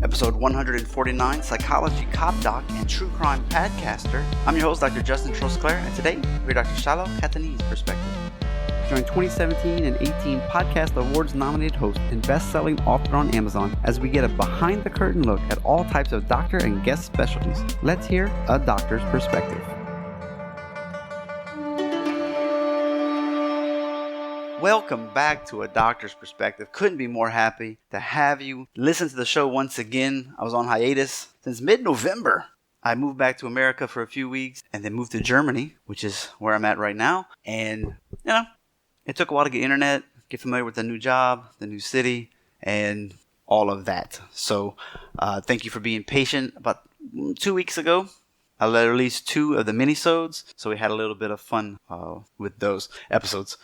Episode 149, Psychology Cop Doc and True Crime Podcaster. I'm your host, Dr. Justin Trosclair, and today we're Dr. Shiloh Catanese Perspective. Join 2017 and 18 Podcast Awards nominated host and best-selling author on Amazon as we get a behind-the-curtain look at all types of doctor and guest specialties. Let's hear a doctor's perspective. Welcome back to A Doctor's Perspective. Couldn't be more happy to have you listen to the show once again. I was on hiatus since mid-November. I moved back to America for a few weeks and then moved to Germany, which is where I'm at right now. And, it took a while to get internet, get familiar with the new job, the new city, and all of that. So thank you for being patient. About 2 weeks ago, I released 2 of the minisodes, so we had a little bit of fun with those episodes.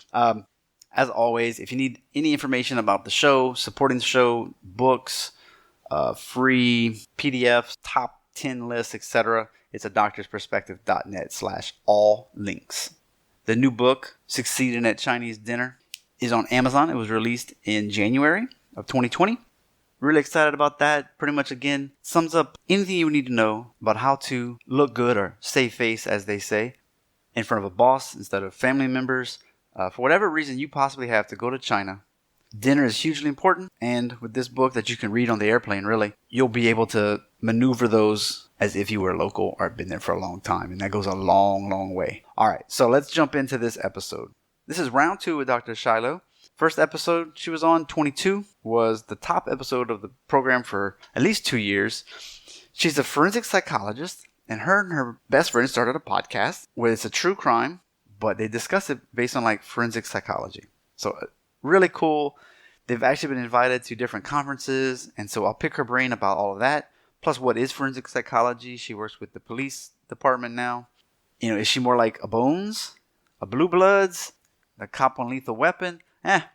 As always, if you need any information about the show, supporting the show, books, free PDFs, top 10 lists, etc., it's at doctorsperspective.net/all links. The new book, Succeeding at Chinese Dinner, is on Amazon. It was released in January of 2020. Really excited about that. Pretty much, again, sums up anything you need to know about how to look good or save face, as they say, in front of a boss instead of family members. For whatever reason you possibly have to go to China, dinner is hugely important. And with this book that you can read on the airplane, really, you'll be able to maneuver those as if you were local or been there for a long time. And that goes a long, long way. All right, so let's jump into this episode. This is round 2 with Dr. Shiloh. First episode she was on, 22, was the top episode of the program for at least 2 years. She's a forensic psychologist, and her best friend started a podcast where it's a true crime, but they discuss it based on like forensic psychology. So really cool. They've actually been invited to different conferences, and so I'll pick her brain about all of that. Plus, what is forensic psychology? She works with the police department now. Is she more like a Bones, a Blue Bloods, a cop on Lethal Weapon?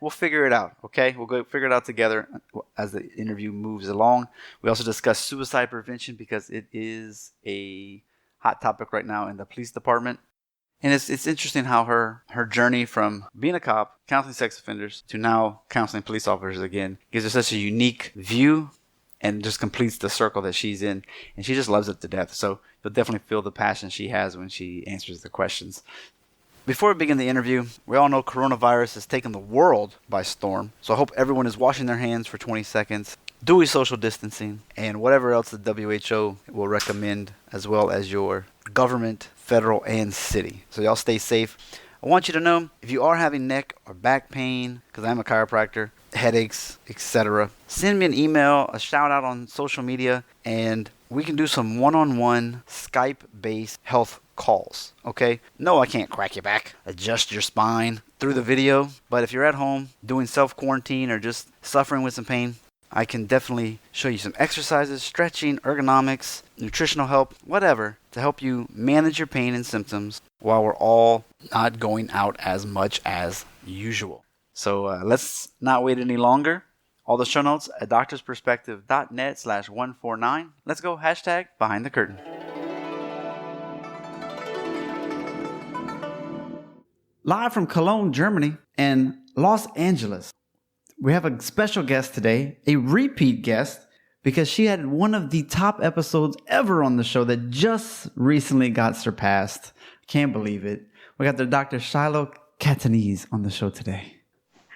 We'll figure it out, okay? We'll go figure it out together as the interview moves along. We also discuss suicide prevention because it is a hot topic right now in the police department. And it's interesting how her journey from being a cop, counseling sex offenders, to now counseling police officers again gives her such a unique view and just completes the circle that she's in. And she just loves it to death. So you'll definitely feel the passion she has when she answers the questions. Before we begin the interview, we all know coronavirus has taken the world by storm. So I hope everyone is washing their hands for 20 seconds, doing social distancing, and whatever else the WHO will recommend, as well as your government, federal, and city. So y'all stay safe. I want you to know, if you are having neck or back pain, because I'm a chiropractor, headaches, etc., send me an email, a shout out on social media, and we can do some one-on-one Skype-based health calls, okay? No, I can't crack your back, adjust your spine through the video, but if you're at home doing self-quarantine or just suffering with some pain, I can definitely show you some exercises, stretching, ergonomics, nutritional help, whatever, to help you manage your pain and symptoms while we're all not going out as much as usual. So let's not wait any longer. All the show notes at doctorsperspective.net/149. Let's go #behind the curtain. Live from Cologne, Germany, and Los Angeles, we have a special guest today, a repeat guest, because she had one of the top episodes ever on the show that just recently got surpassed. Can't believe it. We got the Dr. Shiloh Catanese on the show today.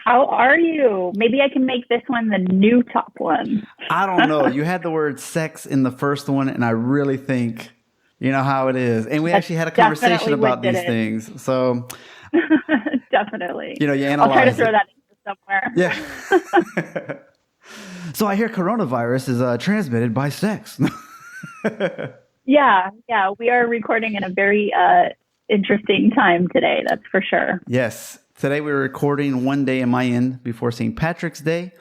How are you? Maybe I can make this one the new top one. I don't know. You had the word sex in the first one, and I really think you know how it is. And we actually had a conversation about these things. So definitely. You analyze I'll try to throw that somewhere. Yeah. So I hear coronavirus is transmitted by sex. Yeah. We are recording in a very interesting time today. That's for sure. Yes. Today we're recording one day in my end before St. Patrick's Day.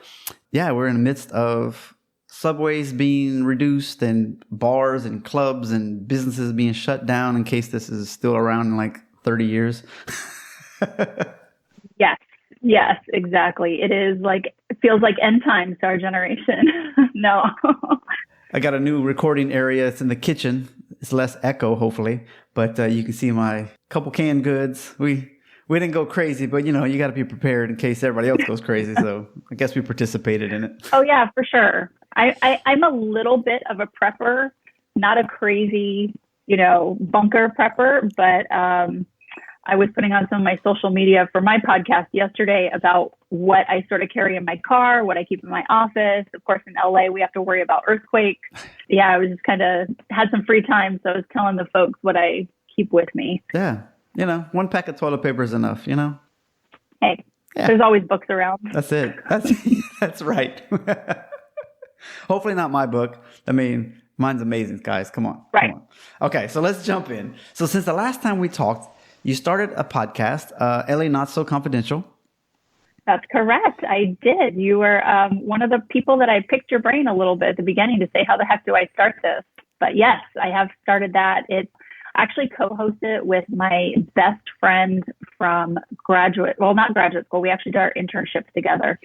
Yeah, we're in the midst of subways being reduced and bars and clubs and businesses being shut down in case this is still around in like 30 years. Yes, exactly. It feels like end times to our generation. No. I got a new recording area. It's in the kitchen. It's less echo, hopefully. But you can see my couple canned goods. We didn't go crazy, but, you got to be prepared in case everybody else goes crazy. So I guess we participated in it. Oh, yeah, for sure. I'm a little bit of a prepper, not a crazy, bunker prepper, but I was putting on some of my social media for my podcast yesterday about what I sort of carry in my car, what I keep in my office. Of course, in LA, we have to worry about earthquakes. Yeah, I was just kind of had some free time, so I was telling the folks what I keep with me. Yeah. One pack of toilet paper is enough, Hey, Yeah. There's always books around. That's it. That's right. Hopefully not my book. I mean, mine's amazing, guys. Come on. Right. Come on. Okay, so let's jump in. So since the last time we talked, you started a podcast, LA Not So Confidential. That's correct. I did. You were one of the people that I picked your brain a little bit at the beginning to say, how the heck do I start this? But yes, I have started that. It's actually co-hosted with my best friend from not graduate school. We actually did our internships together.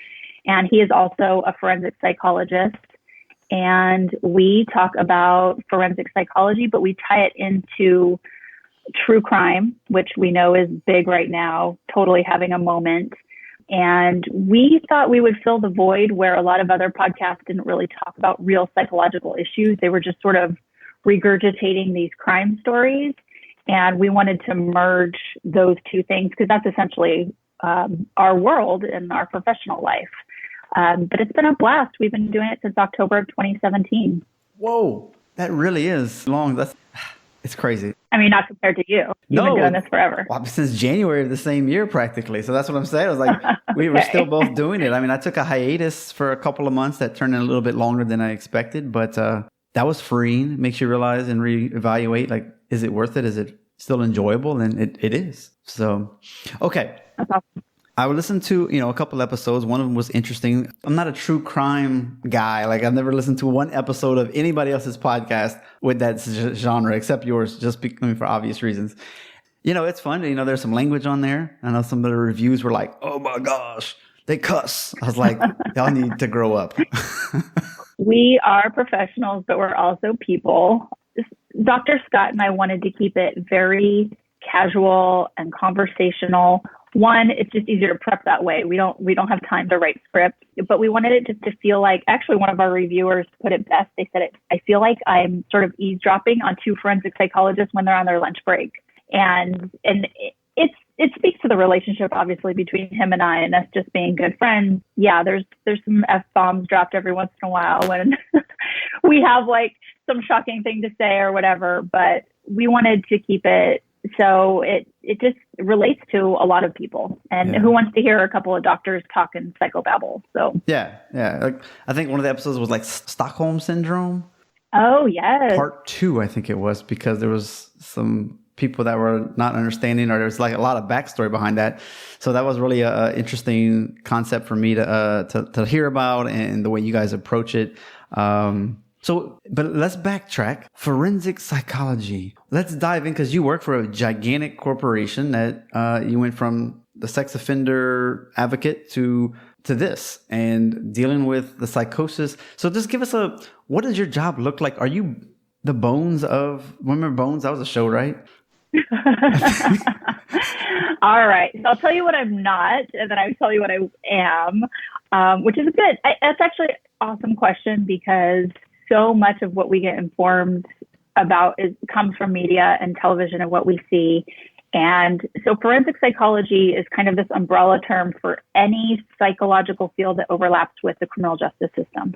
And he is also a forensic psychologist. And we talk about forensic psychology, but we tie it into true crime, which we know is big right now, totally having a moment. And we thought we would fill the void where a lot of other podcasts didn't really talk about real psychological issues. They were just sort of regurgitating these crime stories. And we wanted to merge those two things because that's essentially our world and our professional life. But it's been a blast. We've been doing it since October of 2017. Whoa, that really is long. It's crazy. I mean, not compared to you. You've been doing this forever. Well, since January of the same year, practically. So that's what I'm saying. I was like, we were still both doing it. I mean, I took a hiatus for a couple of months that turned in a little bit longer than I expected, but that was freeing. Makes you realize and reevaluate, like, is it worth it? Is it still enjoyable? And it is. So, okay. That's awesome. I would listen to, a couple episodes. One of them was interesting. I'm not a true crime guy. Like, I've never listened to one episode of anybody else's podcast with that genre except yours, just for obvious reasons. It's fun. There's some language on there. I know some of the reviews were like, oh my gosh, they cuss. I was like, y'all need to grow up. We are professionals, but we're also people. Dr. Scott and I wanted to keep it very casual and conversational. One, it's just easier to prep that way. We don't have time to write scripts, but we wanted it just to feel like, actually one of our reviewers put it best. They said, I feel like I'm sort of eavesdropping on two forensic psychologists when they're on their lunch break. And it speaks to the relationship, obviously, between him and I, and us just being good friends. Yeah, there's some F-bombs dropped every once in a while when we have like some shocking thing to say or whatever, but we wanted to keep it so it just relates to a lot of people. And who wants to hear a couple of doctors talking psychobabble? So yeah. Like, I think one of the episodes was like Stockholm Syndrome. Oh, yes. Part 2, I think it was, because there was some people that were not understanding, or there was like a lot of backstory behind that. So that was really a interesting concept for me to hear about, and the way you guys approach it. But let's backtrack. Forensic psychology. Let's dive in, because you work for a gigantic corporation that you went from the sex offender advocate to this and dealing with the psychosis. So just give us what does your job look like? Are you the Bones of, remember Bones? That was a show, right? All right. So I'll tell you what I'm not, and then I'll tell you what I am, which is good. That's actually an awesome question, because so much of what we get informed about comes from media and television and what we see. And so forensic psychology is kind of this umbrella term for any psychological field that overlaps with the criminal justice system.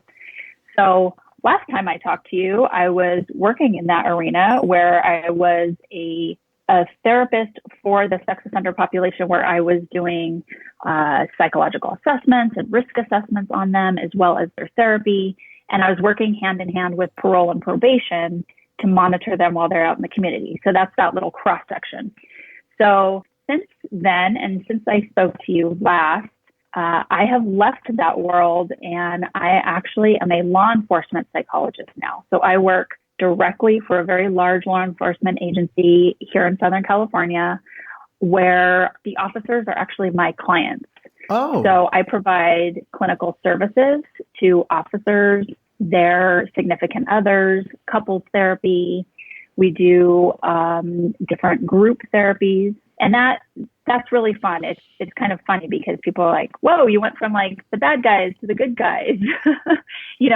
So last time I talked to you, I was working in that arena where I was a therapist for the sex offender population, where I was doing psychological assessments and risk assessments on them, as well as their therapy. And I was working hand in hand with parole and probation to monitor them while they're out in the community. So that's that little cross section. So since then, and since I spoke to you last, I have left that world, and I actually am a law enforcement psychologist now. So I work directly for a very large law enforcement agency here in Southern California, where the officers are actually my clients. Oh. So I provide clinical services to officers, their significant others, couples therapy. We do different group therapies. And that that's really fun. It's kind of funny because people are like, whoa, you went from like the bad guys to the good guys.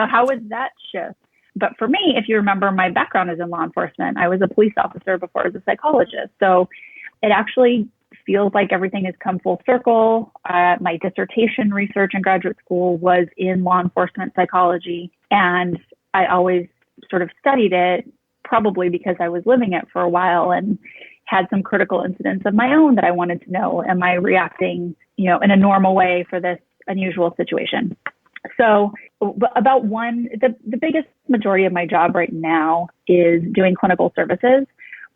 How was that shift? But for me, if you remember, my background is in law enforcement. I was a police officer before I was a psychologist. So it actually feels like everything has come full circle. My dissertation research in graduate school was in law enforcement psychology. And I always sort of studied it, probably because I was living it for a while and had some critical incidents of my own that I wanted to know. Am I reacting, in a normal way for this unusual situation? So the biggest majority of my job right now is doing clinical services.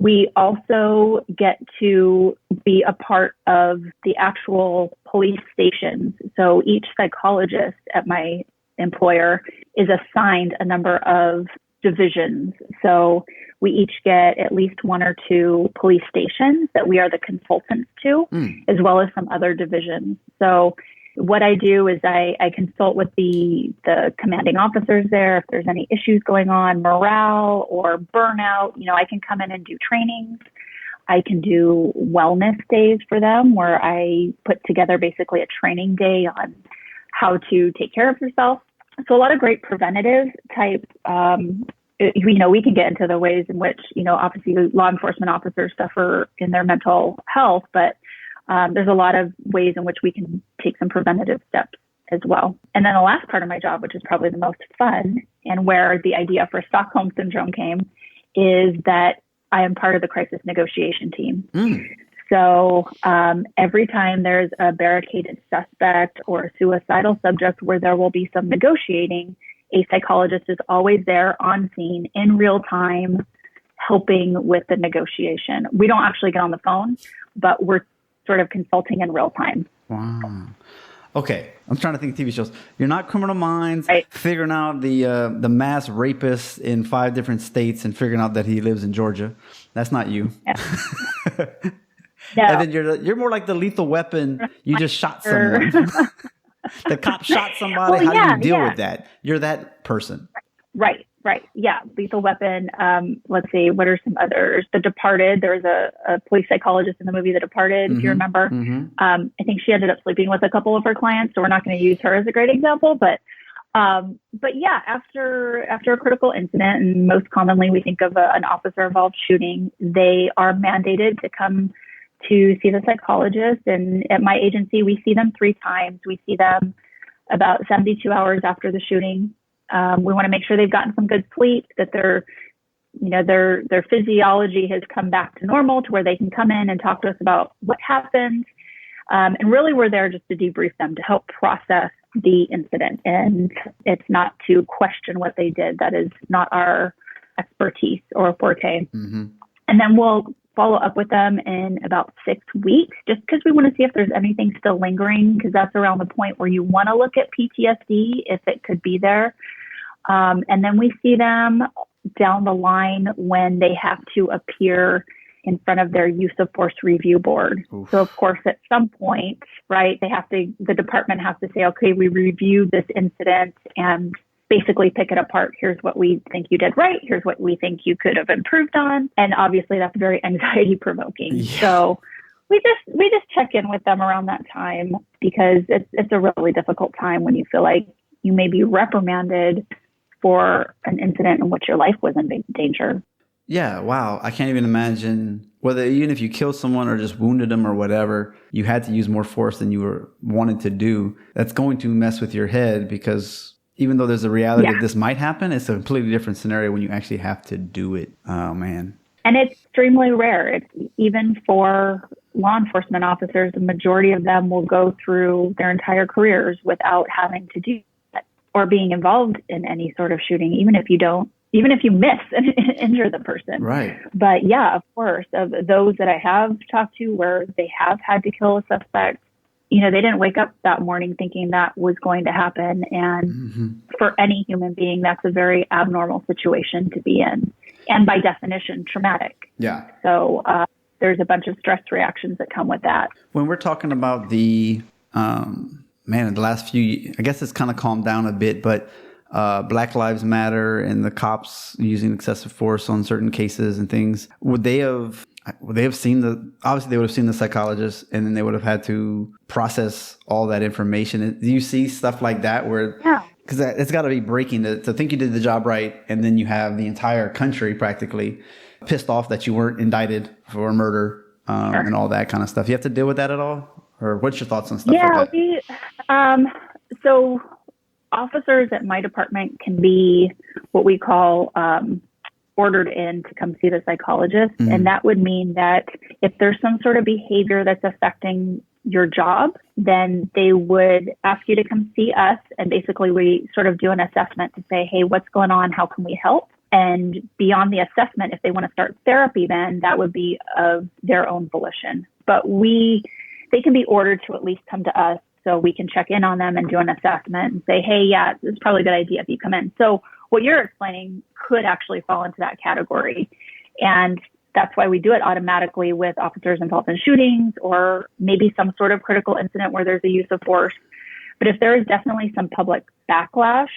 We also get to be a part of the actual police stations. So each psychologist at my employer is assigned a number of divisions. So we each get at least one or two police stations that we are the consultants to, as well as some other divisions. So what I do is I consult with the commanding officers there if there's any issues going on, morale or burnout. I can come in and do trainings. I can do wellness days for them where I put together basically a training day on how to take care of yourself. So a lot of great preventative type, we can get into the ways in which, obviously law enforcement officers suffer in their mental health, but there's a lot of ways in which we can take some preventative steps as well. And then the last part of my job, which is probably the most fun and where the idea for Stockholm Syndrome came, is that I am part of the crisis negotiation team. So every time there's a barricaded suspect or a suicidal subject where there will be some negotiating, a psychologist is always there on scene in real time, helping with the negotiation. We don't actually get on the phone, but we're sort of consulting in real time. Wow. Okay. I'm trying to think of TV shows. You're not Criminal Minds, right. Figuring out the mass rapist in 5 different states and figuring out that he lives in Georgia. That's not you. Yeah. No. And then you're more like the Lethal Weapon. You just shot someone. The cop shot somebody. How do you deal with that? You're that person. Right. Yeah. Lethal Weapon. Let's see. What are some others? The Departed. There was a police psychologist in the movie The Departed, if you remember. I think she ended up sleeping with a couple of her clients, so we're not going to use her as a great example. But yeah, after a critical incident, and most commonly we think of an officer-involved shooting, they are mandated to come to see the psychologist. And at my agency, we see them 3 times. We see them about 72 hours after the shooting. We want to make sure they've gotten some good sleep, that their physiology has come back to normal to where they can come in and talk to us about what happened. And really we're there just to debrief them, to help process the incident. And it's not to question what they did. That is not our expertise or forte. And then we'll follow up with them in about 6 weeks, just because we want to see if there's anything still lingering, because that's around the point where you want to look at PTSD, if it could be there. And then we see them down the line when they have to appear in front of their use of force review board. Oof. So of course, at some point, right, the department has to say, okay, we reviewed this incident and basically pick it apart. Here's what we think you did right. Here's what we think you could have improved on. And obviously that's very anxiety provoking. Yeah. So we just check in with them around that time, because it's a really difficult time when you feel like you may be reprimanded for an incident in which your life was in danger. Yeah. Wow. I can't even imagine whether, even if you killed someone or just wounded them or whatever, you had to use more force than you were wanted to do. That's going to mess with your head, because even though there's a reality that this might happen, it's a completely different scenario when you actually have to do it. Oh, man. And it's extremely rare. It's even for law enforcement officers, the majority of them will go through their entire careers without having to do that or being involved in any sort of shooting, even if you miss and injure the person. Right. But yeah, of course, of those that I have talked to where they have had to kill a suspect, they didn't wake up that morning thinking that was going to happen. And for any human being, that's a very abnormal situation to be in. And by definition, traumatic. Yeah. So there's a bunch of stress reactions that come with that. When we're talking about the, in the last few, I guess it's kind of calmed down a bit, but Black Lives Matter and the cops using excessive force on certain cases and things, would they have seen obviously they would have seen the psychologist, and then they would have had to process all that information. Do you see stuff like that where, because it's got to be breaking to think you did the job right, and then you have the entire country practically pissed off that you weren't indicted for murder and all that kind of stuff. You have to deal with that at all? Or what's your thoughts on stuff like that? So officers at my department can be what we call ordered in to come see the psychologist. Mm-hmm. And that would mean that if there's some sort of behavior that's affecting your job, then they would ask you to come see us. And basically we sort of do an assessment to say, hey, what's going on? How can we help? And beyond the assessment, if they want to start therapy, then that would be of their own volition. But they can be ordered to at least come to us so we can check in on them and do an assessment and say, hey, yeah, it's probably a good idea if you come in. So what you're explaining could actually fall into that category. And that's why we do it automatically with officers involved in shootings or maybe some sort of critical incident where there's a use of force. But if there is definitely some public backlash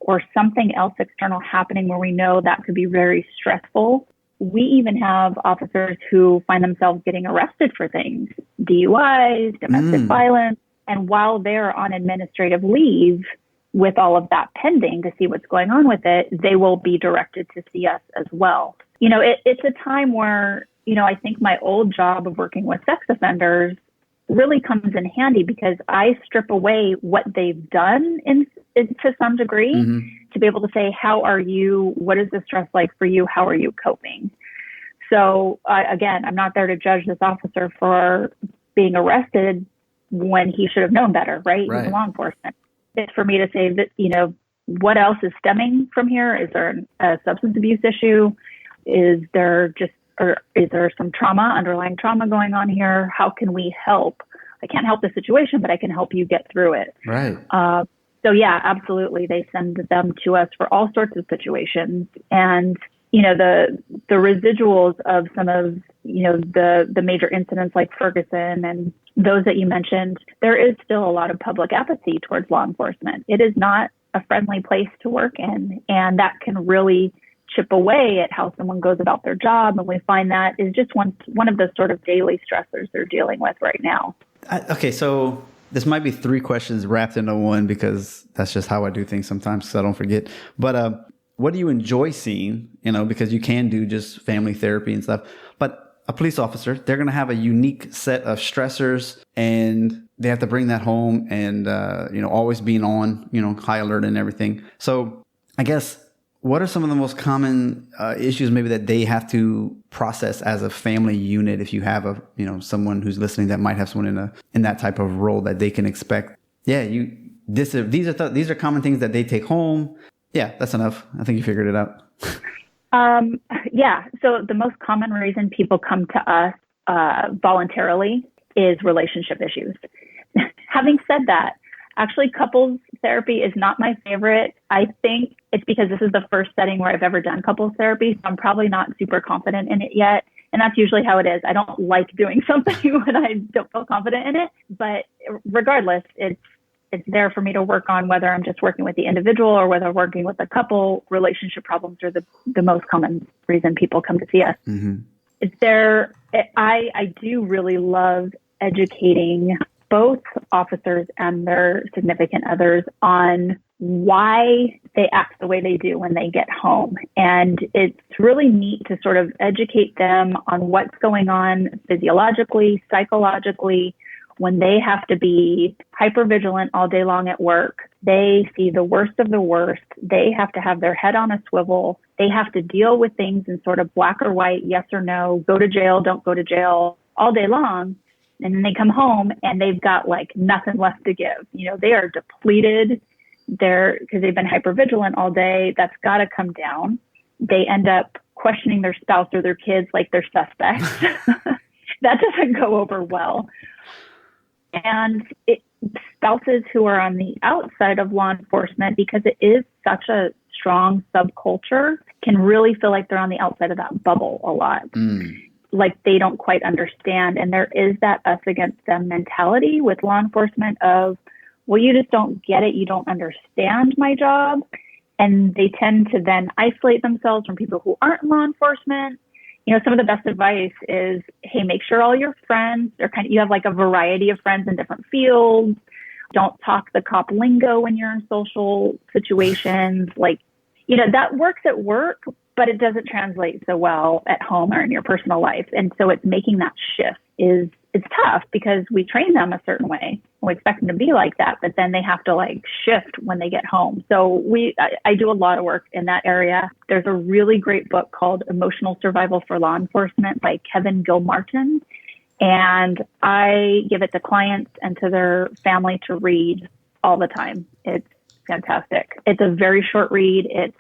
or something else external happening where we know that could be very stressful, we even have officers who find themselves getting arrested for things, DUIs, domestic violence. And while they're on administrative leave with all of that pending to see what's going on with it, they will be directed to see us as well. It's a time where, I think my old job of working with sex offenders really comes in handy because I strip away what they've done to some degree to be able to say, how are you? What is the stress like for you? How are you coping? So again, I'm not there to judge this officer for being arrested when he should have known better, right? He's law enforcement. It's for me to say that, what else is stemming from here? Is there a substance abuse issue? Is there some underlying trauma going on here? How can we help? I can't help the situation, but I can help you get through it. Right. So yeah, absolutely. They send them to us for all sorts of situations. And, the residuals of some of, the major incidents like Ferguson and those that you mentioned, there is still a lot of public apathy towards law enforcement. It is not a friendly place to work in, and that can really chip away at how someone goes about their job. And we find that is just one of the sort of daily stressors they're dealing with right now. Okay, so this might be 3 questions wrapped into one because that's just how I do things sometimes, so I don't forget. But what do you enjoy seeing? Because you can do just family therapy and stuff, but a police officer, they're going to have a unique set of stressors, and they have to bring that home and, always being on, high alert and everything. So I guess, what are some of the most common issues maybe that they have to process as a family unit? If you have someone who's listening that might have someone in that type of role that they can expect. Yeah, these are common things that they take home. Yeah, that's enough. I think you figured it out. Yeah. So the most common reason people come to us voluntarily is relationship issues. Having said that, actually couples therapy is not my favorite. I think it's because this is the first setting where I've ever done couples therapy. So I'm probably not super confident in it yet. And that's usually how it is. I don't like doing something when I don't feel confident in it. But regardless, it's there for me to work on, whether I'm just working with the individual or whether I'm working with a couple. Relationship problems are the most common reason people come to see us. I do really love educating both officers and their significant others on why they act the way they do when they get home. And it's really neat to sort of educate them on what's going on physiologically, psychologically, when they have to be hypervigilant all day long at work. They see the worst of the worst. They have to have their head on a swivel. They have to deal with things in sort of black or white, yes or no, go to jail, don't go to jail, all day long. And then they come home and they've got like nothing left to give. They are depleted. Because they've been hypervigilant all day. That's got to come down. They end up questioning their spouse or their kids like they're suspects. That doesn't go over well. And spouses who are on the outside of law enforcement, because it is such a strong subculture, can really feel like they're on the outside of that bubble a lot. Like they don't quite understand. And there is that us against them mentality with law enforcement of, well, you just don't get it. You don't understand my job. And they tend to then isolate themselves from people who aren't in law enforcement. Some of the best advice is, hey, make sure all your friends are you have like a variety of friends in different fields. Don't talk the cop lingo when you're in social situations. That works at work, but it doesn't translate so well at home or in your personal life. And so it's making that shift it's tough because we train them a certain way. We expect them to be like that, but then they have to shift when they get home. So I do a lot of work in that area. There's a really great book called Emotional Survival for Law Enforcement by Kevin Gilmartin. And I give it to clients and to their family to read all the time. It's fantastic. It's a very short read. It's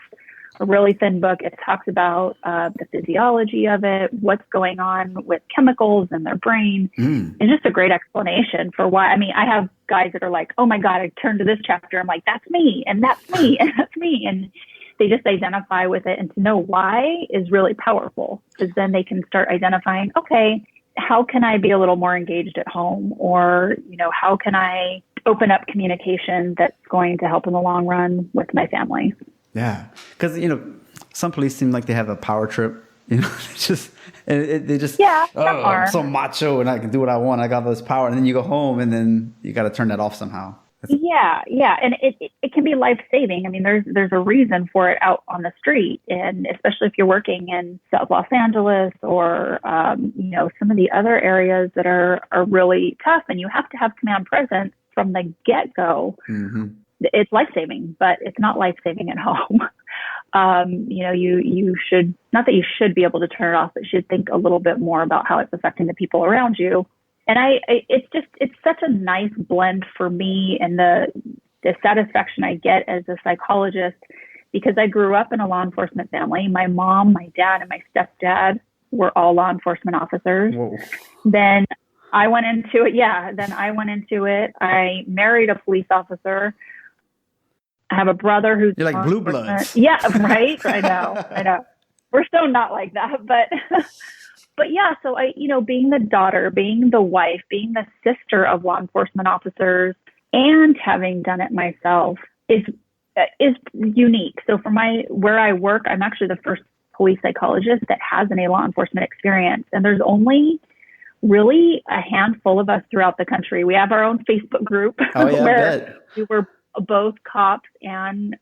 a really thin book. It talks about the physiology of it, what's going on with chemicals in their brain. It's just a great explanation for why. I mean, I have guys that are like, oh my God, I turned to this chapter. I'm like, that's me, and that's me, and that's me. And they just identify with it. And to know why is really powerful, because then they can start identifying, okay, how can I be a little more engaged at home? Or, how can I open up communication that's going to help in the long run with my family? Yeah, because some police seem like they have a power trip. They just I'm so macho and I can do what I want. I got this power, and then you go home and then you got to turn that off somehow. Yeah, and it can be life saving. I mean, there's a reason for it out on the street, and especially if you're working in South Los Angeles or some of the other areas that are really tough, and you have to have command presence from the get go. Mm-hmm. It's life-saving, but it's not life-saving at home. You should, not that you should be able to turn it off, but you should think a little bit more about how it's affecting the people around you. And it's such a nice blend for me, and the satisfaction I get as a psychologist, because I grew up in a law enforcement family. My mom, my dad, and my stepdad were all law enforcement officers. Whoa. Then I went into it. I married a police officer. I have a brother who's... You're like blue bloods. Yeah, right? I know. We're so not like that, but yeah, so being the daughter, being the wife, being the sister of law enforcement officers, and having done it myself is unique. So for where I work, I'm actually the first police psychologist that has any law enforcement experience. And there's only really a handful of us throughout the country. We have our own Facebook group where we were both cops and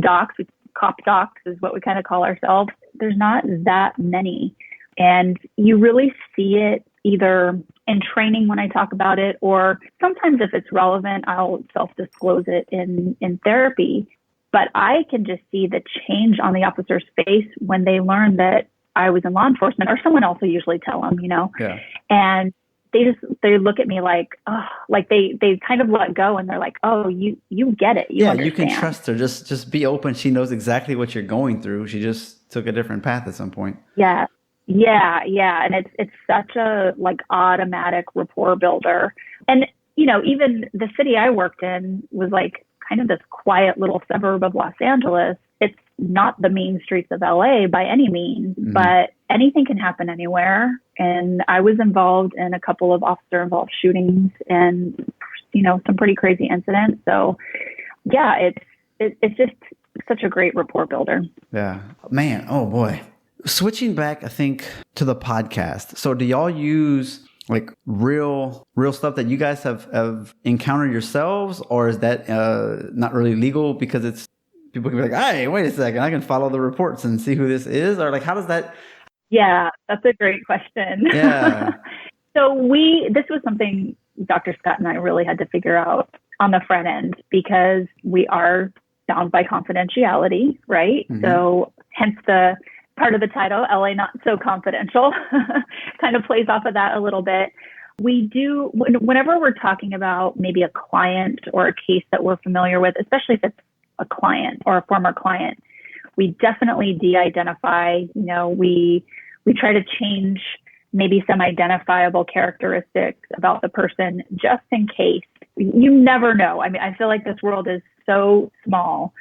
docs. Cop docs is what we kind of call ourselves. There's not that many. And you really see it either in training when I talk about it, or sometimes if it's relevant, I'll self-disclose it in therapy. But I can just see the change on the officer's face when they learn that I was in law enforcement, or someone else will usually tell them, Yeah. And they look at me like, oh, like they kind of let go, and they're like, oh, you get it. You understand. You can trust her. Just be open. She knows exactly what you're going through. She just took a different path at some point. Yeah. And it's such a automatic rapport builder. And, even the city I worked in was kind of this quiet little suburb of Los Angeles. It's not the mean streets of LA by any means, but anything can happen anywhere. And I was involved in a couple of officer-involved shootings and, some pretty crazy incidents. So, yeah, it's just such a great rapport builder. Yeah. Man, oh boy. Switching back, I think, to the podcast. So do y'all use real stuff that you guys have encountered yourselves, or is that not really legal because it's people can be like, hey, wait a second, I can follow the reports and see who this is? Or how does that? Yeah, that's a great question. Yeah. So this was something Dr. Scott and I really had to figure out on the front end, because we are bound by confidentiality, right? Mm-hmm. So hence the part of the title, LA Not So Confidential, kind of plays off of that a little bit. We do, whenever we're talking about maybe a client or a case that we're familiar with, especially if it's a client or a former client, we definitely de-identify. We try to change maybe some identifiable characteristics about the person just in case. You never know. I mean, I feel like this world is so small.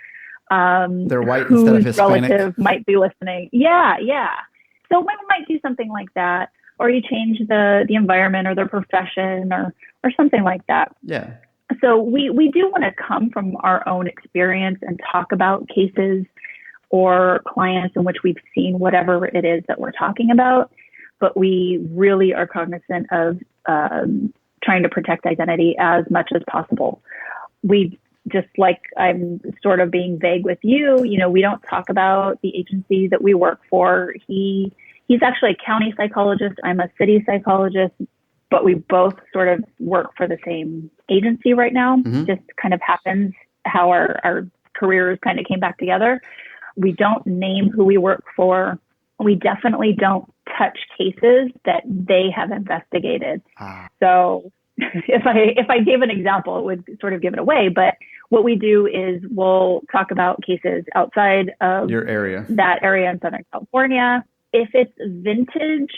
They're white instead of Hispanic. Relative might be listening. Yeah. So women might do something like that, or you change the environment or their profession or something like that. Yeah. So we do want to come from our own experience and talk about cases or clients in which we've seen whatever it is that we're talking about, but we really are cognizant of trying to protect identity as much as possible. We just like I'm sort of being vague with you, we don't talk about the agency that we work for. He's actually a county psychologist. I'm a city psychologist, but we both sort of work for the same agency right now. Mm-hmm. Just kind of happens how our careers kind of came back together. We don't name who we work for. We definitely don't touch cases that they have investigated. So if I gave an example, it would sort of give it away. But what we do is we'll talk about cases outside of your area, that area in Southern California. If it's vintage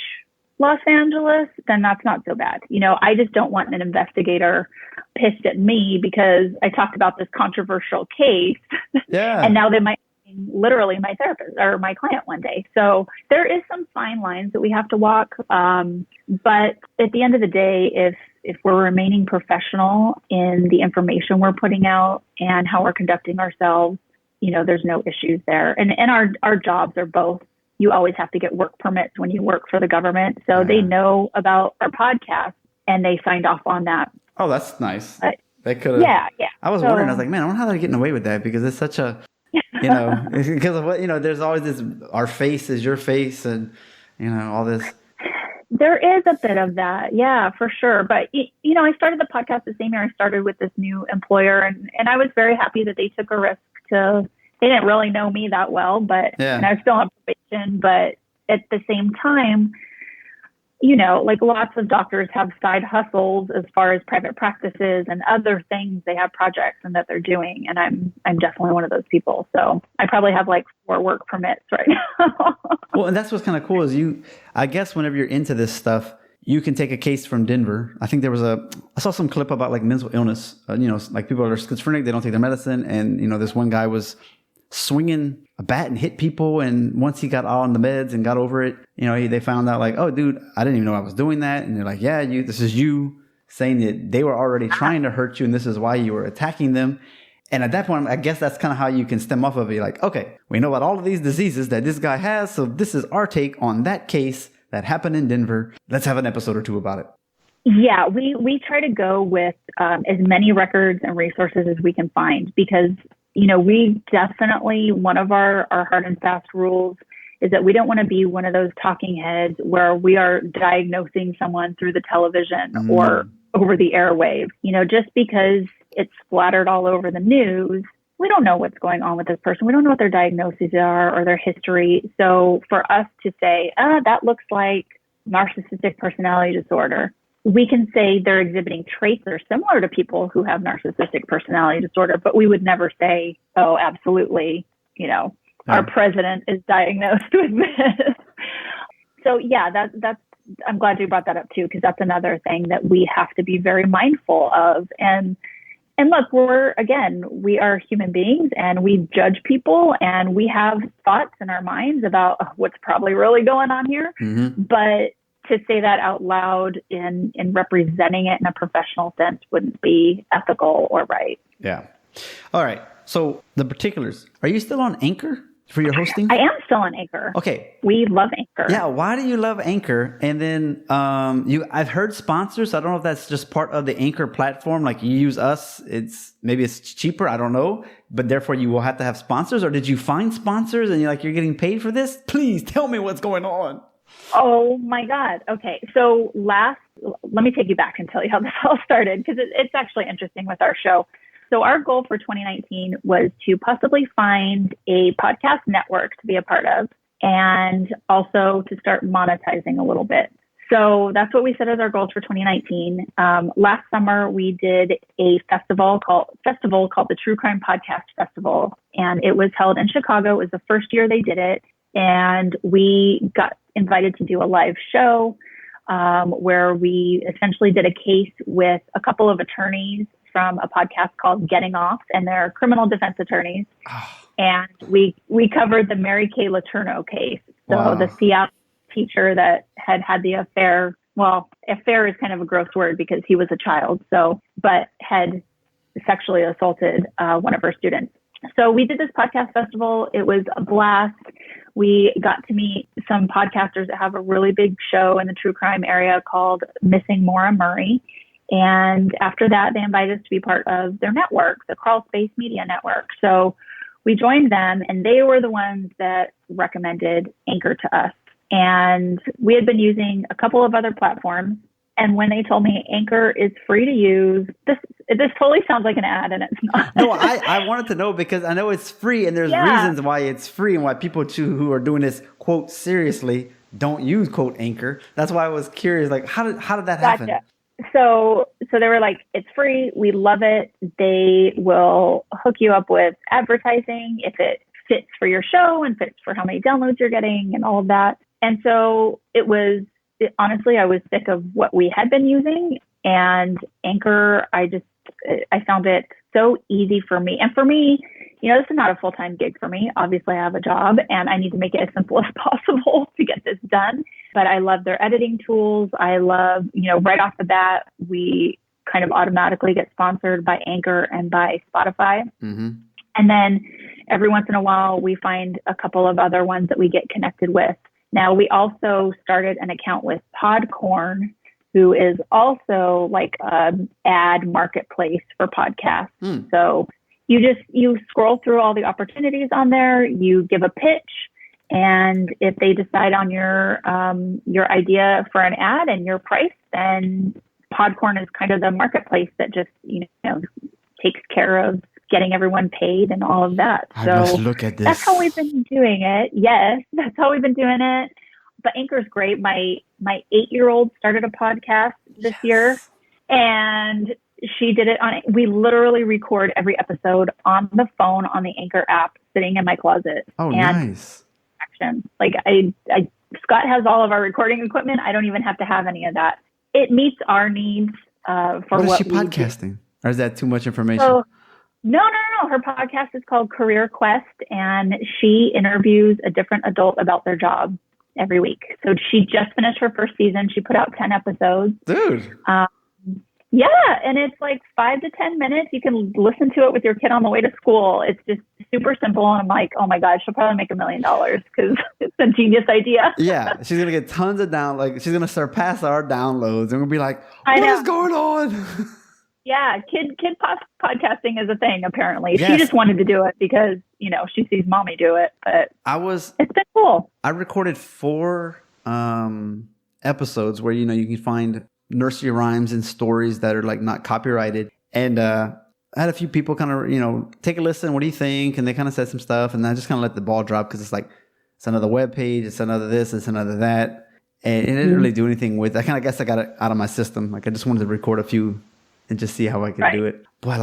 Los Angeles, then that's not so bad. I just don't want an investigator pissed at me because I talked about this controversial case. Yeah. And now they might be literally my therapist or my client one day. So there is some fine lines that we have to walk. But at the end of the day, if we're remaining professional in the information we're putting out and how we're conducting ourselves, there's no issues there. And our jobs are both, you always have to get work permits when you work for the government. So they know about our podcast and they signed off on that. Oh, that's nice. They could have. Yeah. I was wondering, I was like, man, I wonder how they're getting away with that because it's such a, because of what, there's always this, our face is your face and, all this. There is a bit of that. Yeah, for sure. But, I started the podcast the same year I started with this new employer and I was very happy that they took a risk they didn't really know me that well, but and I was still on probation. But at the same time, like lots of doctors have side hustles as far as private practices and other things. They have projects and that they're doing. And I'm definitely one of those people. So I probably have like 4 work permits right now. Well, and that's what's kind of cool is I guess whenever you're into this stuff, you can take a case from Denver. I think I saw some clip about like mental illness, like people are schizophrenic, they don't take their medicine. And, this one guy was swinging a bat and hit people. And once he got on the meds and got over it, they found out like, oh, dude, I didn't even know I was doing that. And they're like, yeah, this is you saying that they were already trying to hurt you. And this is why you were attacking them. And at that point, I guess that's kind of how you can stem off of it. Like, okay, we know about all of these diseases that this guy has. So this is our take on that case that happened in Denver. Let's have an episode or 2 about it. Yeah, we try to go with as many records and resources as we can find because, we definitely, one of our hard and fast rules is that we don't want to be one of those talking heads where we are diagnosing someone through the television or over the airwaves. Just because it's splattered all over the news, we don't know what's going on with this person. We don't know what their diagnoses are or their history. So for us to say, that looks like narcissistic personality disorder, we can say they're exhibiting traits that are similar to people who have narcissistic personality disorder, but we would never say, oh, absolutely, our president is diagnosed with this. So yeah, that's, I'm glad you brought that up too, because that's another thing that we have to be very mindful of. And look, we are human beings and we judge people and we have thoughts in our minds about what's probably really going on here. Mm-hmm. But to say that out loud in representing it in a professional sense wouldn't be ethical or right. Yeah. All right. So the particulars, are you still on Anchor for your hosting? I am still on Anchor. Okay. We love Anchor. Yeah. Why do you love Anchor? And then I've heard sponsors. I don't know if that's just part of the Anchor platform. Like you use us, maybe it's cheaper. I don't know. But therefore you will have to have sponsors. Or did you find sponsors and you're getting paid for this? Please tell me what's going on. Oh my God. Okay. So let me take you back and tell you how this all started because it's actually interesting with our show. So our goal for 2019 was to possibly find a podcast network to be a part of and also to start monetizing a little bit. So that's what we set as our goals for 2019. Last summer, we did a festival called the True Crime Podcast Festival, and it was held in Chicago. It was the first year they did it. And we got invited to do a live show where we essentially did a case with a couple of attorneys from a podcast called Getting Off, and they're criminal defense attorneys. And we covered the Mary Kay Letourneau case. So the Seattle teacher that had the affair. Well, affair is kind of a gross word because he was a child. But had sexually assaulted one of her students. So we did this podcast festival. It was a blast. We got to meet some podcasters that have a really big show in the true crime area called Missing Maura Murray. And after that, they invited us to be part of their network, the Crawl Space Media Network. So we joined them, and they were the ones that recommended Anchor to us. And we had been using a couple of other platforms. And when they told me Anchor is free to use, this totally sounds like an ad, and it's not. No, I wanted to know because I know it's free, and there's reasons why it's free and why people who are doing this, quote, seriously, don't use, quote, Anchor. That's why I was curious, like, how did that happen? Gotcha. So they were like, it's free. We love it. They will hook you up with advertising if it fits for your show and fits for how many downloads you're getting and all of that. And so honestly, I was sick of what we had been using, and Anchor, I found it so easy for me. And for me, this is not a full-time gig for me. Obviously, I have a job, and I need to make it as simple as possible to get this done. But I love their editing tools. I love, right off the bat, we kind of automatically get sponsored by Anchor and by Spotify. Mm-hmm. And then every once in a while, we find a couple of other ones that we get connected with. Now, we also started an account with Podcorn, who is also like an ad marketplace for podcasts. So you scroll through all the opportunities on there, you give a pitch, and if they decide on your idea for an ad and your price, then Podcorn is kind of the marketplace that just takes care of getting everyone paid and all of that. I must look at this. That's how we've been doing it. Yes, that's how we've been doing it. But Anchor's great. My 8-year-old started a podcast this year, and she did it we literally record every episode on the phone on the Anchor app, sitting in my closet. Oh, nice. Like Scott has all of our recording equipment. I don't even have to have any of that. It meets our needs for what is she podcasting? Or is that too much information? So, No. Her podcast is called Career Quest, and she interviews a different adult about their job every week. So she just finished her first season. She put out 10 episodes. Dude. Yeah, and it's like 5 to 10 minutes. You can listen to it with your kid on the way to school. It's just super simple. And I'm like, oh my God, she'll probably make $1 million because it's a genius idea. Yeah, she's going to get tons of she's going to surpass our downloads. And we'll be like, what is going on? Yeah, kid podcasting is a thing, apparently. Yes. She just wanted to do it because, she sees mommy do it. But it's been cool. I recorded 4 episodes where, you can find nursery rhymes and stories that are like not copyrighted. And I had a few people kind of, take a listen. What do you think? And they kind of said some stuff. And I just kind of let the ball drop because it's like, it's another web page. It's another this. It's another that. And it didn't really do anything with it. I guess I got it out of my system. Like I just wanted to record a few and just see how I could do it. But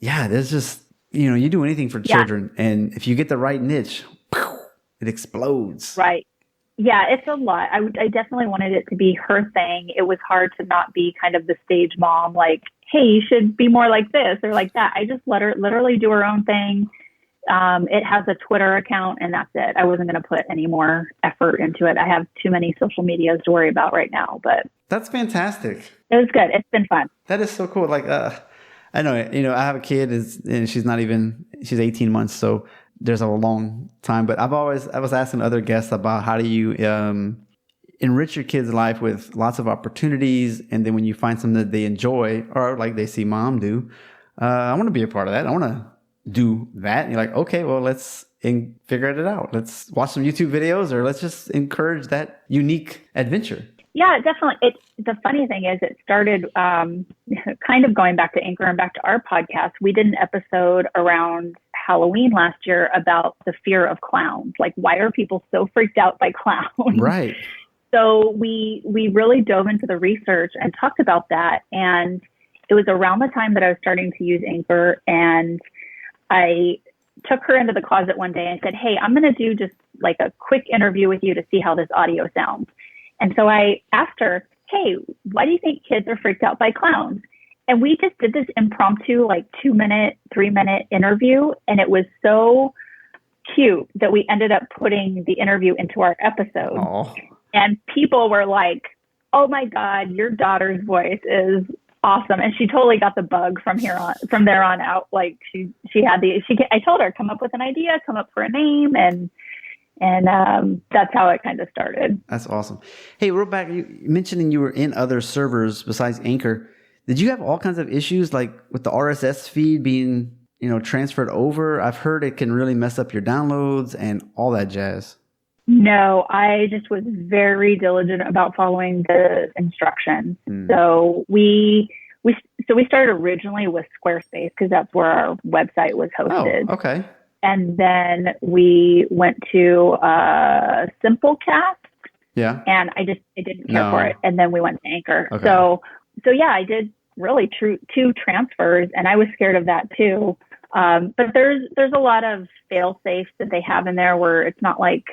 there's just, you do anything for children. And if you get the right niche, it explodes. Right. Yeah, it's a lot. I definitely wanted it to be her thing. It was hard to not be kind of the stage mom, like, hey, you should be more like this or like that. I just let her literally do her own thing. It has a Twitter account, and that's it. I wasn't going to put any more effort into it. I have too many social medias to worry about right now, but that's fantastic. It was good. It's been fun. That is so cool. Like, I know, I have a kid, and she's 18 months, so there's a long time. But I was asking other guests about how do you enrich your kid's life with lots of opportunities, and then when you find something that they enjoy or like they see mom do, I want to be a part of that. I want to do that. And you're like, okay, well, let's figure it out. Let's watch some YouTube videos, or let's just encourage that unique adventure. Yeah, definitely. The funny thing is it started kind of going back to Anchor and back to our podcast. We did an episode around Halloween last year about the fear of clowns. Like, why are people so freaked out by clowns? Right. So we really dove into the research and talked about that. And it was around the time that I was starting to use Anchor, and I took her into the closet one day and said, hey, I'm going to do just like a quick interview with you to see how this audio sounds. And so I asked her, hey, why do you think kids are freaked out by clowns? And we just did this impromptu, like 2-minute, 3-minute interview. And it was so cute that we ended up putting the interview into our episode. Aww. And people were like, oh my God, your daughter's voice is awesome. And she totally got the bug from there on out. Like I told her, come up with an idea, come up for a name. And that's how it kind of started. That's awesome. Hey, real back, you mentioning you were in other servers besides Anchor. Did you have all kinds of issues like with the RSS feed being, transferred over? I've heard it can really mess up your downloads and all that jazz. No, I just was very diligent about following the instructions. So we started originally with Squarespace because that's where our website was hosted. Oh, okay. And then we went to Simplecast. Yeah. And I didn't care for it. And then we went to Anchor. Okay. So yeah, I did really two transfers, and I was scared of that too. But there's a lot of fail safes that they have in there where it's not like,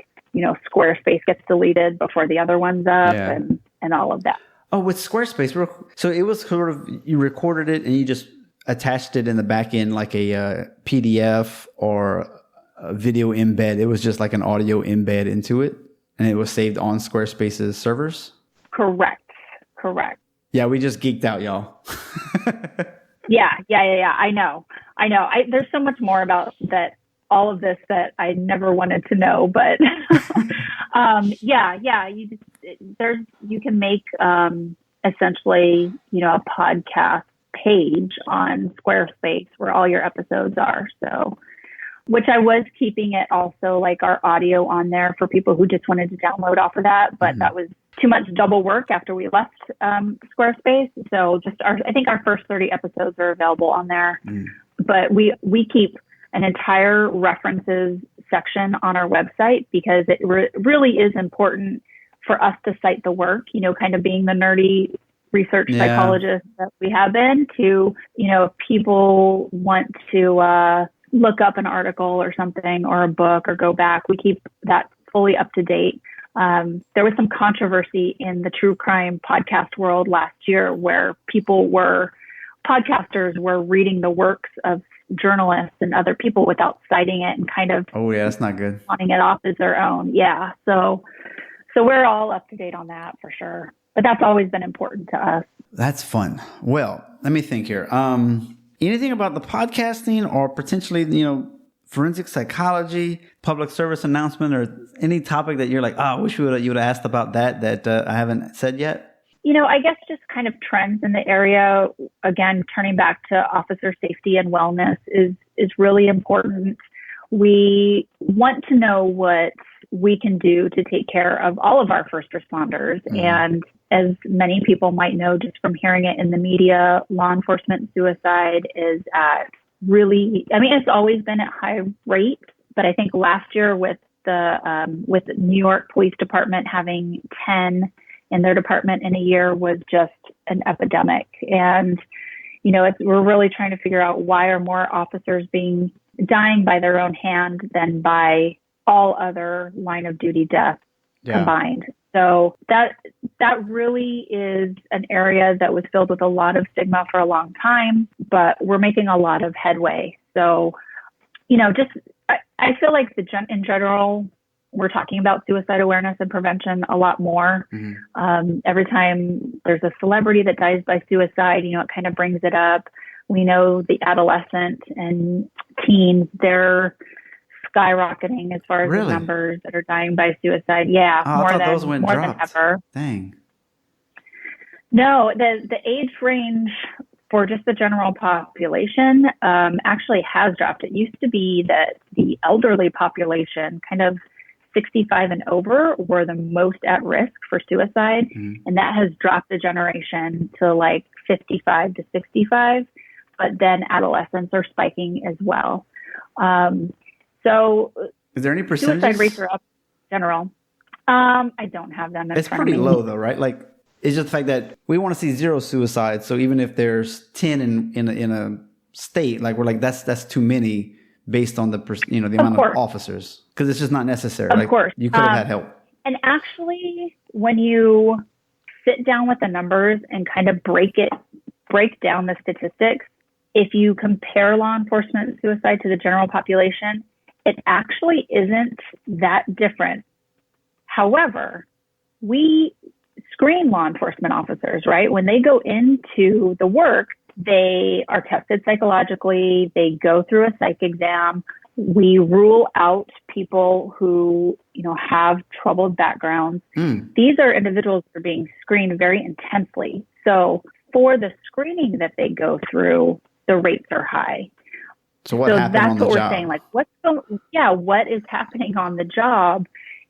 Squarespace gets deleted before the other one's up and all of that. Oh, with Squarespace, so it was sort of, you recorded it and you just attached it in the back end like a PDF or a video embed. It was just like an audio embed into it, and it was saved on Squarespace's servers? Correct. Yeah, we just geeked out, y'all. Yeah. I know. There's so much more about that. All of this that I never wanted to know, but you can make essentially, a podcast page on Squarespace where all your episodes are. So, which I was keeping it also like our audio on there for people who just wanted to download off of that, but that was too much double work after we left Squarespace. So I think our first 30 episodes are available on there, but we keep an entire references section on our website because it really is important for us to cite the work, kind of being the nerdy research psychologist that we have been to, if people want to look up an article or something or a book or go back, we keep that fully up to date. There was some controversy in the true crime podcast world last year where podcasters were reading the works of journalists and other people without citing it and kind of that's not good, wanting it off as their own. Yeah. So we're all up to date on that for sure. But that's always been important to us. That's fun. Well, let me think here. Anything about the podcasting or potentially, forensic psychology, public service announcement, or any topic that you're like, I wish you would have asked about that I haven't said yet? I guess just kind of trends in the area, again, turning back to officer safety and wellness is really important. We want to know what we can do to take care of all of our first responders. And as many people might know just from hearing it in the media, law enforcement suicide is at it's always been at high rates, but I think last year with the New York Police Department having 10 in their department in a year was just an epidemic. And, we're really trying to figure out why are more officers dying by their own hand than by all other line of duty deaths combined. So that really is an area that was filled with a lot of stigma for a long time, but we're making a lot of headway. So, I feel like in general, we're talking about suicide awareness and prevention a lot more. Every time there's a celebrity that dies by suicide, it kind of brings it up. We know the adolescent and teens, they're skyrocketing as far as the numbers that are dying by suicide. Yeah, more than ever. Dang. No, the age range for just the general population actually has dropped. It used to be that the elderly population, kind of 65 and over, were the most at risk for suicide. And that has dropped a generation to like 55 to 65. But then adolescents are spiking as well. So is there any percentage? Suicide rates are up in general. I don't have them in It's front of pretty me. low though, right? Like, it's just the fact that we want to see zero suicides. So even if there's 10 in a state, like we're like, that's too many based on the amount of officers, because it's just not necessary. Of course. You could have had help. And actually, when you sit down with the numbers and kind of break down the statistics, if you compare law enforcement suicide to the general population, it actually isn't that different. However, screen law enforcement officers, right? When they go into the work, they are tested psychologically. They go through a psych exam. We rule out people who, have troubled backgrounds. These are individuals that are being screened very intensely. So for the screening that they go through, the rates are high. So what happened on the job? That's what we're saying. Like, what is happening on the job?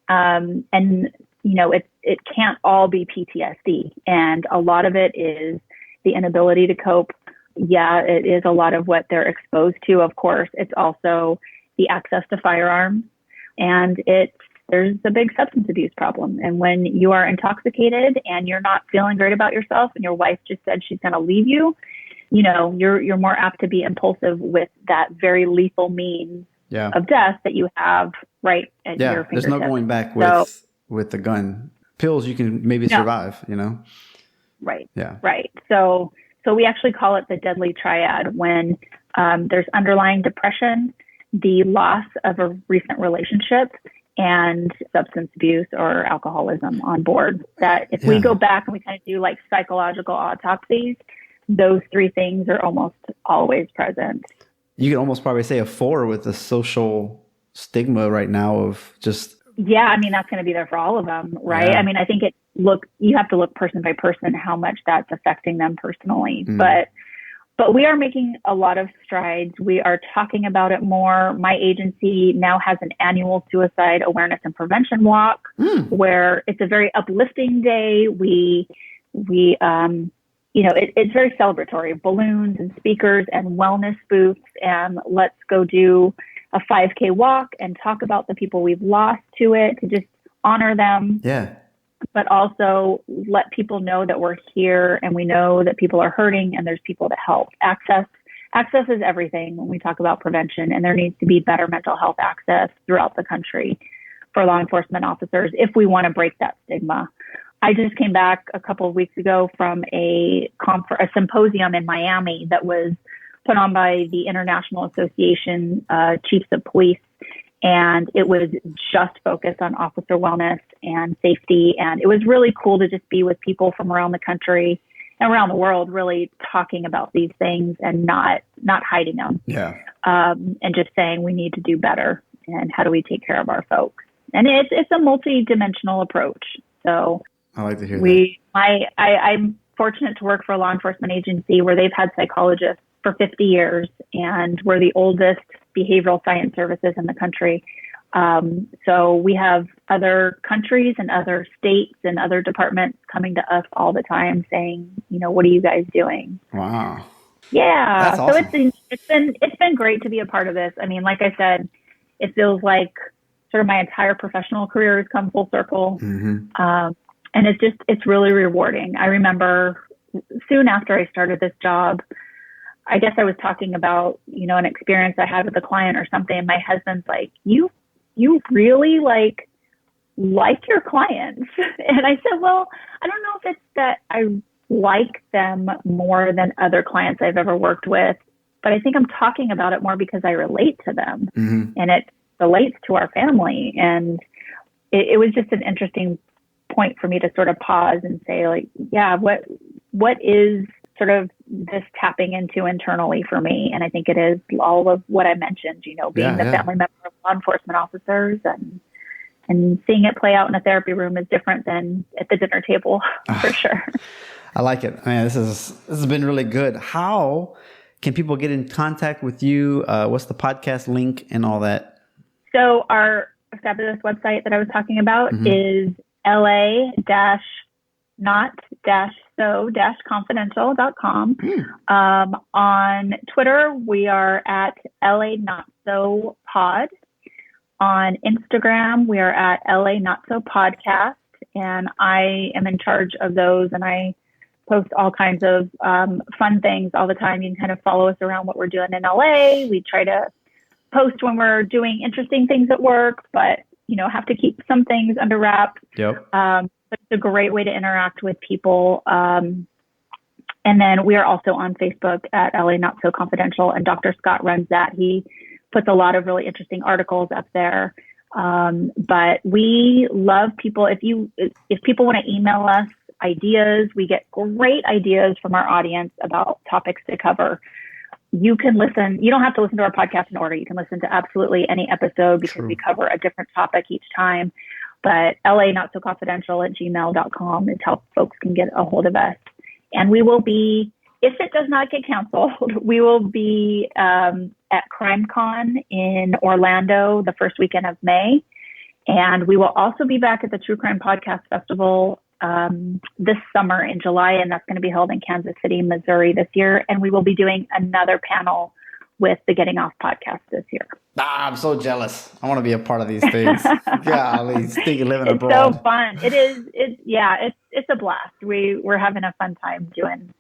And it can't all be PTSD, and a lot of it is the inability to cope. Yeah, it is a lot of what they're exposed to. Of course, it's also the access to firearms, and there's a big substance abuse problem. And when you are intoxicated and you're not feeling great about yourself, and your wife just said she's going to leave you, you're more apt to be impulsive with that very lethal means of death that you have right at your fingertips. There's no going back with the gun. Pills you can maybe survive, Right. Yeah. Right. So we actually call it the deadly triad when there's underlying depression, the loss of a recent relationship, and substance abuse or alcoholism on board. That if we go back and we kind of do like psychological autopsies, those three things are almost always present. You can almost probably say a 4 with the social stigma right now of just... Yeah, I mean, that's going to be there for all of them, right? Yeah. I mean, I think you have to look person by person how much that's affecting them personally. But we are making a lot of strides. We are talking about it more. My agency now has an annual suicide awareness and prevention walk where it's a very uplifting day. It's very celebratory, balloons and speakers and wellness booths, and let's go do a 5K walk and talk about the people we've lost to it, to just honor them. Yeah. But also let people know that we're here and we know that people are hurting and there's people to help. Access is everything when we talk about prevention, and there needs to be better mental health access throughout the country for law enforcement officers if we want to break that stigma. I just came back a couple of weeks ago from a symposium in Miami that was put on by the International Association Chiefs of Police. And it was just focused on officer wellness and safety. And it was really cool to just be with people from around the country and around the world, really talking about these things and not hiding them. Yeah. And just saying we need to do better. And how do we take care of our folks? And it's a multi-dimensional approach. So I like to hear that. I'm fortunate to work for a law enforcement agency where they've had psychologists for 50 years, and we're the oldest behavioral science services in the country. So we have other countries and other states and other departments coming to us all the time saying, what are you guys doing? Wow. Yeah. That's awesome. So it's been great to be a part of this. I mean, like I said, it feels like sort of my entire professional career has come full circle. Mm-hmm. And it's really rewarding. I remember soon after I started this job, I guess I was talking about, an experience I had with a client or something. And my husband's like, you really like your clients. And I said, well, I don't know if it's that I like them more than other clients I've ever worked with, but I think I'm talking about it more because I relate to them and it relates to our family. And it was just an interesting point for me to sort of pause and say, like, yeah, what is sort of this tapping into internally for me? And I think it is all of what I mentioned, being the family member of law enforcement officers and seeing it play out in a therapy room is different than at the dinner table for sure. I like it. Man, this has been really good. How can people get in contact with you? What's the podcast link and all that? So our fabulous website that I was talking about is la-not-so-confidential.com. On Twitter, we are at la-not-so-pod. On Instagram, we are at la-not-so-podcast. And I am in charge of those, and I post all kinds of fun things all the time. You can kind of follow us around what we're doing in LA. We try to post when we're doing interesting things at work, but have to keep some things under wraps. Yep. But it's a great way to interact with people. And then we are also on Facebook at LA Not So Confidential, and Dr. Scott runs that. He puts a lot of really interesting articles up there. But we love people. If people want to email us, ideas. We get great ideas from our audience about topics to cover. You can listen. You don't have to listen to our podcast in order. You can listen to absolutely any episode because we cover a different topic each time. But lanotsoconfidential@gmail.com is how folks can get a hold of us. And we will be, if it does not get canceled, we will be at CrimeCon in Orlando the first weekend of May. And we will also be back at the True Crime Podcast Festival this summer in July, and that's going to be held in Kansas City, Missouri this year. And we will be doing another panel with the Getting Off podcast this year. I'm so jealous. I want to be a part of these things. Golly, thinking living abroad. It's so fun. It is. It's a blast. We're having a fun time doing.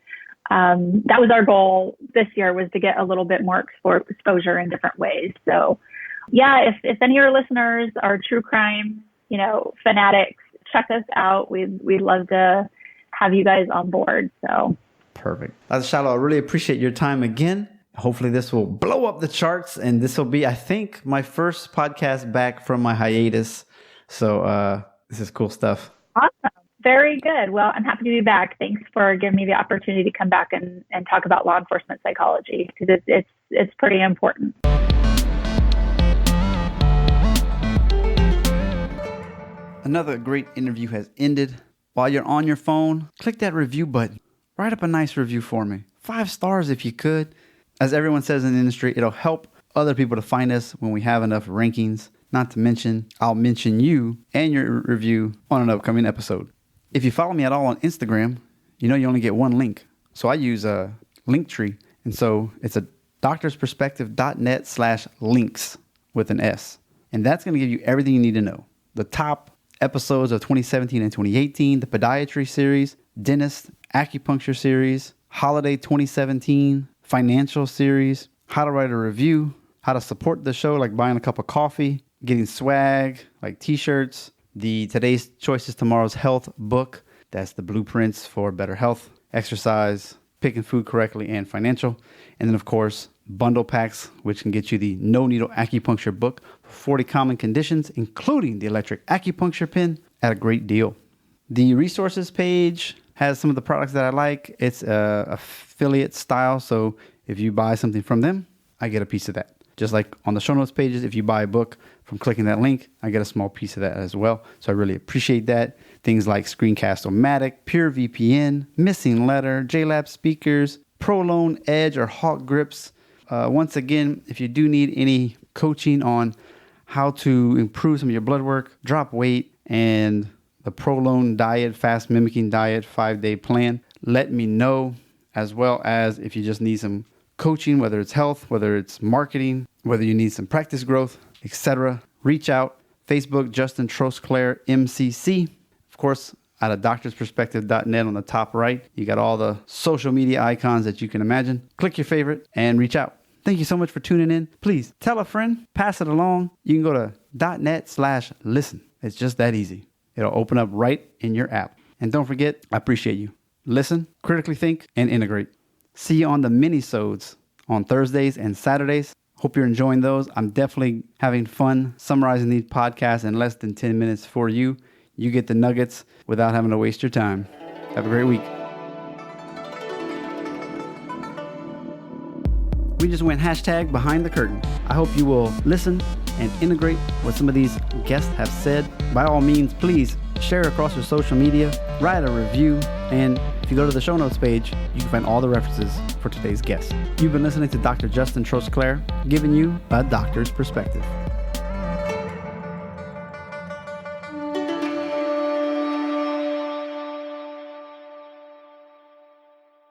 That was our goal this year, was to get a little bit more exposure in different ways. So, yeah, if any of your listeners are true crime, fanatics, check us out. We'd love to have you guys on board. So perfect. Shiloh, I really appreciate your time again. Hopefully this will blow up the charts, and this will be, I think, my first podcast back from my hiatus. So this is cool stuff. Awesome. Very good. Well, I'm happy to be back. Thanks for giving me the opportunity to come back and talk about law enforcement psychology, because it's pretty important. Another great interview has ended. While you're on your phone, click that review button. Write up a nice review for me. 5 stars if you could. As everyone says in the industry, it'll help other people to find us when we have enough rankings. Not to mention, I'll mention you and your review on an upcoming episode. If you follow me at all on Instagram, you only get one link. So I use a Linktree. And so it's a doctorsperspective.net/links with an S. And that's going to give you everything you need to know. The top episodes of 2017 and 2018, the podiatry series, dentist, acupuncture series, holiday 2017, financial series, how to write a review, how to support the show, like buying a cup of coffee, getting swag, like t-shirts, the Today's Choices, Tomorrow's Health book. That's the blueprints for better health, exercise, picking food correctly, and financial. And then, of course, bundle packs, which can get you the No Needle Acupuncture book for 40 common conditions, including the electric acupuncture pin at a great deal. The resources page has some of the products that I like. It's affiliate style, so if you buy something from them, I get a piece of that. Just like on the show notes pages, if you buy a book from clicking that link, I get a small piece of that as well. So I really appreciate that. Things like Screencast-O-Matic, Pure VPN, Missing Letter, JLab speakers, ProLone Edge or Hawk grips. Once again, if you do need any coaching on how to improve some of your blood work, drop weight, and the ProLone diet, fast mimicking diet 5-day plan, let me know. As well as if you just need some coaching, whether it's health, whether it's marketing, whether you need some practice growth, etc. Reach out. Facebook, Justin Trosclair, MCC. Of course, out of doctorsperspective.net on the top right, you got all the social media icons that you can imagine. Click your favorite and reach out. Thank you so much for tuning in. Please tell a friend, pass it along. You can go to .net/listen. It's just that easy. It'll open up right in your app. And don't forget, I appreciate you. Listen, critically think, and integrate. See you on the mini-sodes on Thursdays and Saturdays. Hope you're enjoying those. I'm definitely having fun summarizing these podcasts in less than 10 minutes for you. You get the nuggets without having to waste your time. Have a great week. We just went #behind the curtain. I hope you will listen and integrate what some of these guests have said. By all means, please share across your social media, write a review, and if you go to the show notes page, you can find all the references for today's guest. You've been listening to Dr. Justin Trosclair, giving you a doctor's perspective.